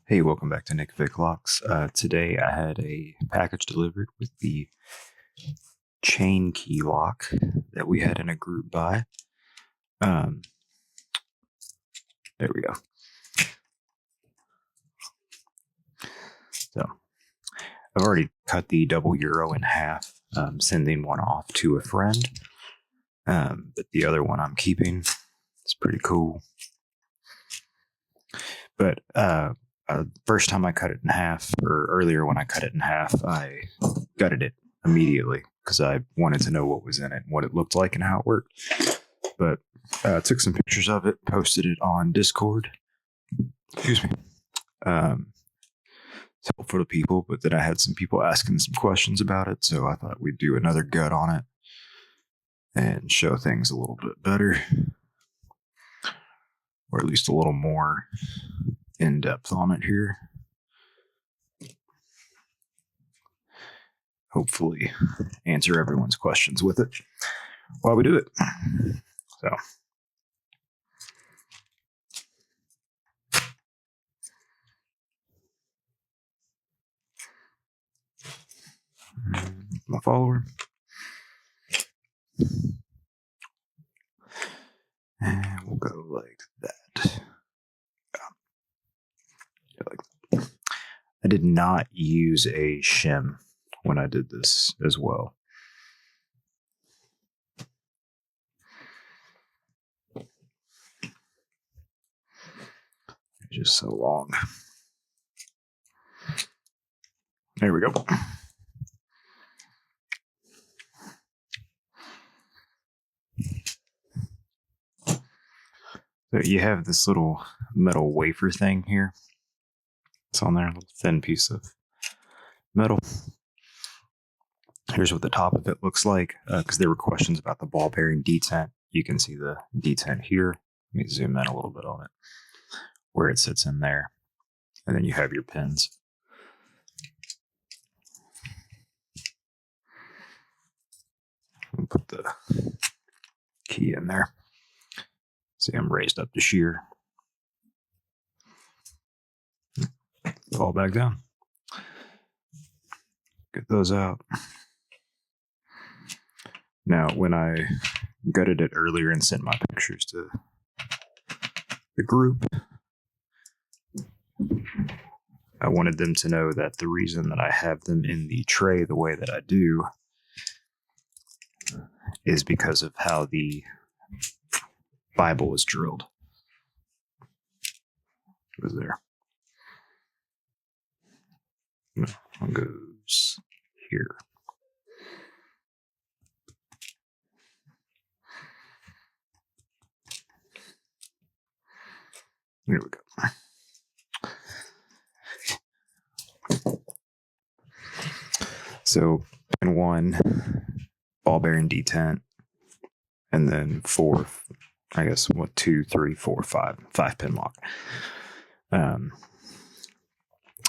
Hey, welcome back to Nick Vic Locks. Today I had a package delivered with the chain key lock that we had in a group buy. Um, there we go. So I've already cut the double euro in half, sending one off to a friend. But the other one I'm keeping. It's pretty cool. But first time I cut it in half, or earlier when I cut it in half, I gutted it immediately because I wanted to know what was in it, what it looked like, and how it worked. But took some pictures of it, posted it on Discord. Excuse me. It's helpful to people, but then I had some people asking some questions about it, so I thought we'd do another gut on it and show things a little bit better, or at least a little more in depth on it here. Hopefully, answer everyone's questions with it while we do it. So. My follower. And we'll go like that. I did not use a shim when I did this as well. Just so long. There we go. So you have this little metal wafer thing here. It's on there, a little thin piece of metal. Here's what the top of it looks like, because there were questions about the ball bearing detent. You can see the detent here. Let me zoom in a little bit on it, where it sits in there. And then you have your pins. I'll put the key in there. See, I'm raised up to shear. Fall back down. Get those out. Now, when I gutted it earlier and sent my pictures to the group, I wanted them to know that the reason that I have them in the tray the way that I do is because of how the Bible is drilled. It was there. No, one goes here. Here we go. So pin 1, ball bearing detent, and then 4, I guess, 2, 3, 4, 5 pin lock.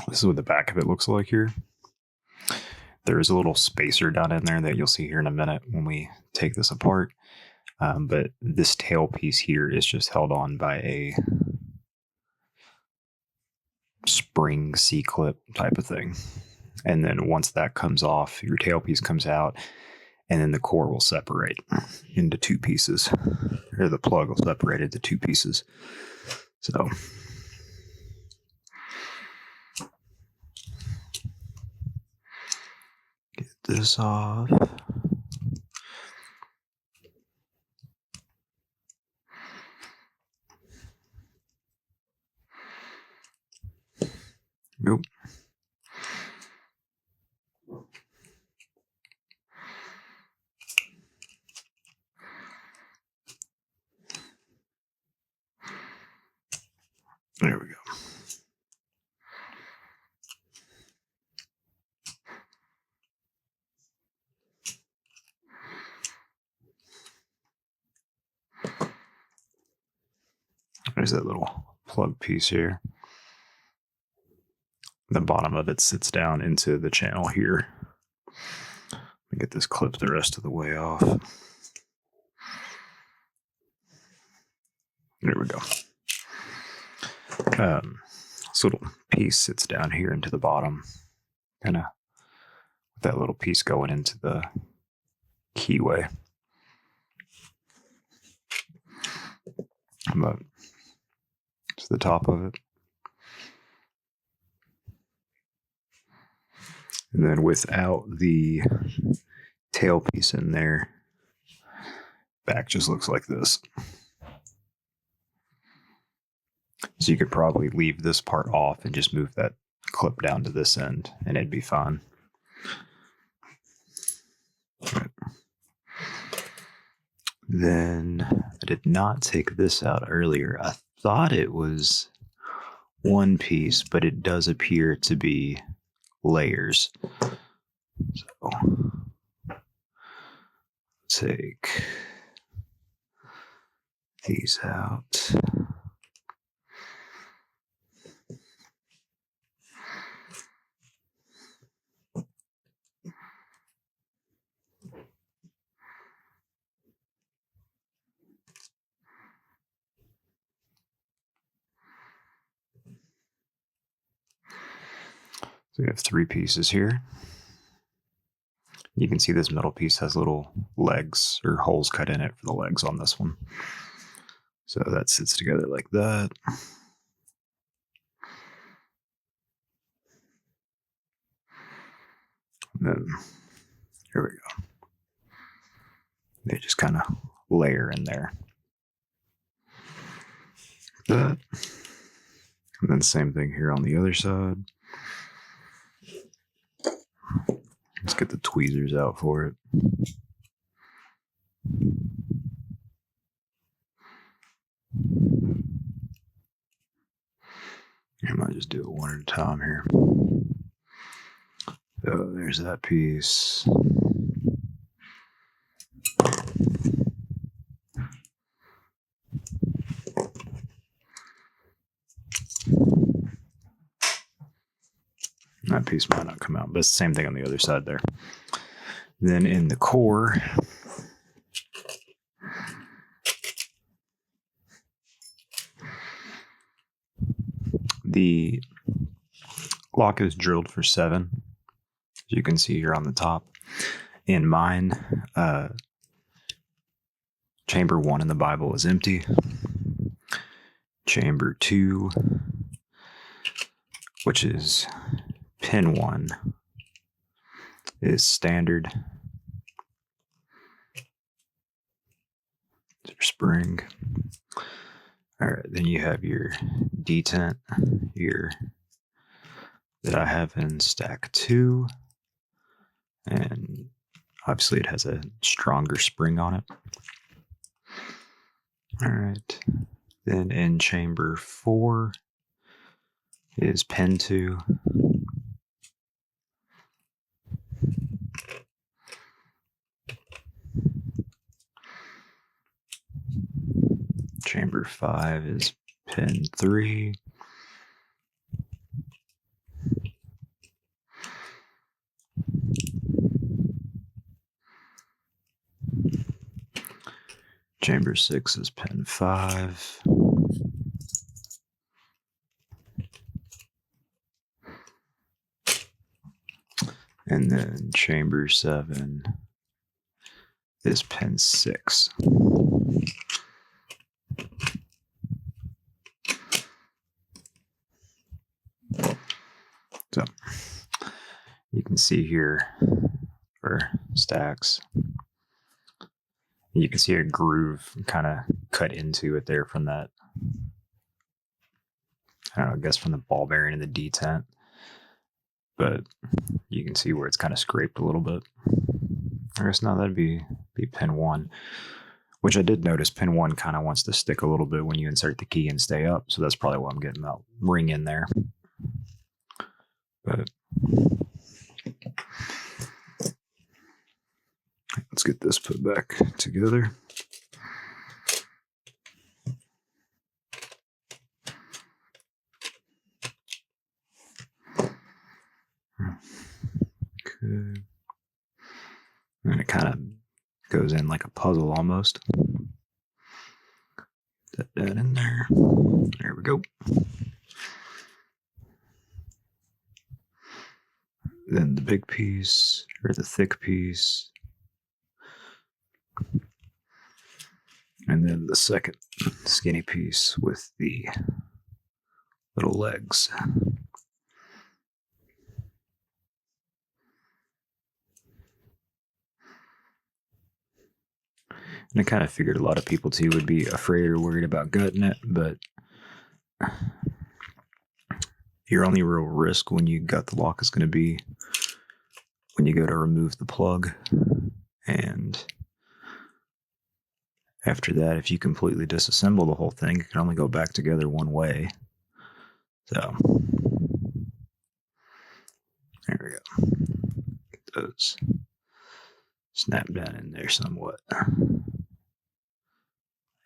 This is what the back of it looks like here. There's a little spacer down in there that you'll see here in a minute when we take this apart. But this tail piece here is just held on by a spring C-clip type of thing. And then once that comes off, your tailpiece comes out, and then the core will separate into 2 pieces, or the plug will separate into 2 pieces. So get this off. Nope. There we go. There's that little plug piece here. The bottom of it sits down into the channel here. Let me get this clip the rest of the way off. There we go. So little piece sits down here into the bottom, kind of with that little piece going into the keyway. But to the top of it. And then without the tailpiece in there, back just looks like this. So you could probably leave this part off and just move that clip down to this end and it'd be fine. Right. Then I did not take this out earlier. I thought it was one piece, but it does appear to be layers. So take these out. So we have 3 pieces here. You can see this middle piece has little legs or holes cut in it for the legs on this one. So that sits together like that. And then here we go. They just kind of layer in there. That. And then same thing here on the other side. Let's get the tweezers out for it. I might just do it one at a time here. So there's that piece. That piece might not come out, but it's the same thing on the other side there. Then in the core, the lock is drilled for 7, as you can see here on the top. In mine, chamber 1 in the Bible is empty. Chamber 2, which is pin 1, is standard. Your spring. All right, then you have your detent here that I have in stack 2, and obviously it has a stronger spring on it. All right, then in chamber 4 is pin 2. Chamber 5 is pin 3. Chamber 6 is pin 5. And then chamber 7 is pin 6. So you can see here for stacks, you can see a groove kind of cut into it there from that, I don't know, I guess from the ball bearing and the detent. But you can see where it's kind of scraped a little bit. I guess now that'd be pin 1, which I did notice pin 1 kind of wants to stick a little bit when you insert the key and stay up. So that's probably why I'm getting that ring in there. But let's get this put back together. Okay. And it kind of goes in like a puzzle almost. Put that in there. There we go. then the big piece, or the thick piece, and then the second skinny piece with the little legs. And I kind of figured a lot of people too would be afraid or worried about gutting it, but your only real risk when you gut the lock is going to be when you go to remove the plug. And after that, if you completely disassemble the whole thing, it can only go back together one way. So there we go. Get those snap down in there somewhat. There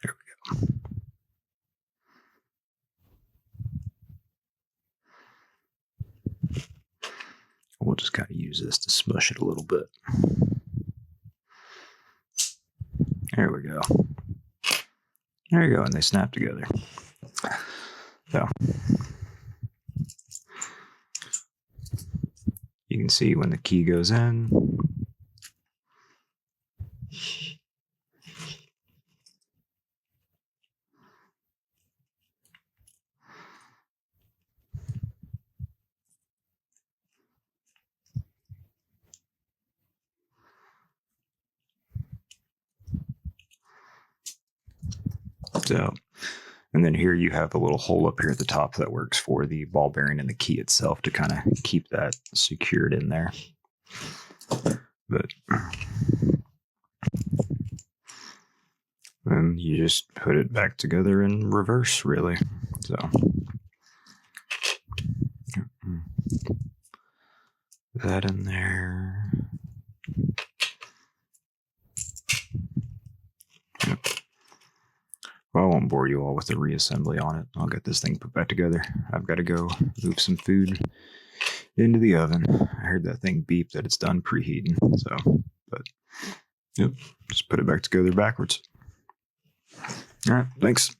we go. We'll just kind of use this to smush it a little bit. There we go. There you go, and they snap together. So you can see when the key goes in. So, and then here you have a little hole up here at the top that works for the ball bearing and the key itself to kind of keep that secured in there. But then you just put it back together in reverse, really. So that in there. Well, I won't bore you all with the reassembly on it. I'll get this thing put back together. I've got to go move some food into the oven. I heard that thing beep that it's done preheating. So, but yep, just put it back together backwards. All right, thanks.